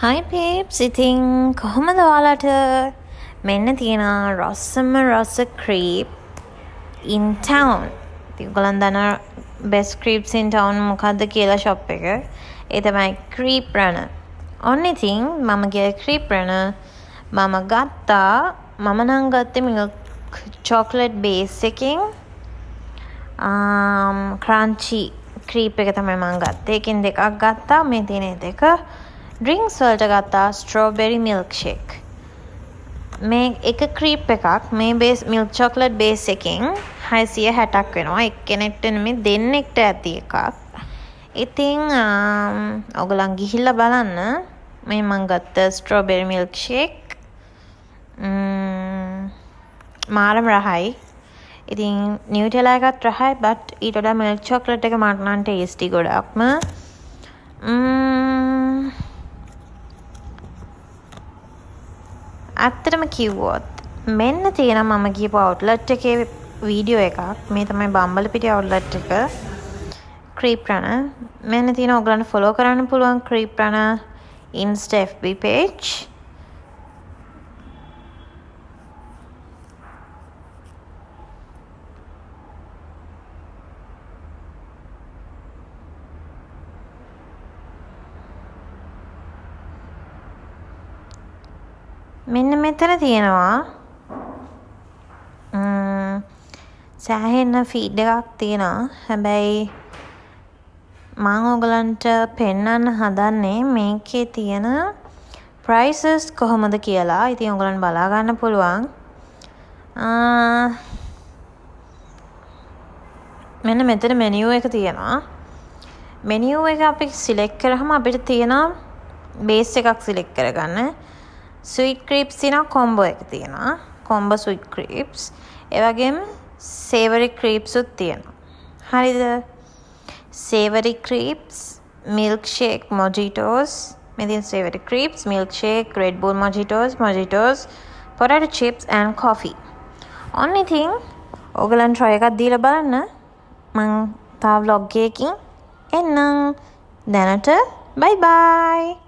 Hi peeps, ඉතින් කොහොමද ඔයාලට මෙන්න තියෙන රස්සම රස crepe in town. ඉතින් ඔයගොල්ලන් දන්න best crepes in town මොකද්ද කියලා shop එක. ඒ තමයි crepe runner. ඔන්න ඉතින් මම ගිය crepe runner මම ගත්තා. මම නම් ගත්තේ milk chocolate base එකකින් crunchy crepe එක තමයි මම ගත්තේ. එකකින් දෙකක් ගත්තා. මේ තියෙන දෙක drinks වලට ගත්තා strawberry milkshake. මේ එක crepe එකක් මේ base milk chocolate base එකෙන් 660ක් වෙනවා. එක්කෙනෙක්ට නෙමෙයි දෙන්නෙක්ට ඇති එකක්. ඉතින් ඔයගොල්ලන් ගිහිල්ලා බලන්න. මේ මම ගත්ත strawberry milkshake මාරම රහයි. ඉතින් Nutella එකත් රහයි but ඊට වඩා milk chocolate එක මට නම් tasty ගොඩක්ම. ඇත්තටම කිව්වොත් මෙන්න තියෙන මම ගියපු අවුට්ලට් එකේ වීඩියෝ එකක්. මේ තමයි බම්බලපිටිය අවුට්ලට් එක. crepe runner. මෙන්න තියෙන ඔයගලන්ට follow කරන්න පුළුවන් crepe runner Insta FB page. මෙන්න මෙතන තියෙනවා සෑහෙන ෆීඩ් එකක් තියෙනවා. හැබැයි මම ඔයගලන්ට පෙන්වන්න හදන්නේ මේකේ තියෙන prices කොහොමද කියලා. ඉතින් ඔයගලන් බලා ගන්න පුළුවන්. මෙන්න මෙතන menu එක තියෙනවා. menu එක අපි select කරාම අපිට තියෙනවා base එකක් select කරගන්න. sweet crepes තියෙනවා combo එක තියෙනවා. combo sweet crepes. ඒ වගේම savory crepes උත් තියෙනවා. හරිද? savory crepes, milkshake mojitos. මේ තියෙන savory crepes, milkshake, Red Bull mojitos, potato chips and coffee. ඔන්න ඉතින් ඔයගලන් try එකක් දීලා බලන්න. මං තව vlog එකකින් එන්නම්. දැනට bye bye.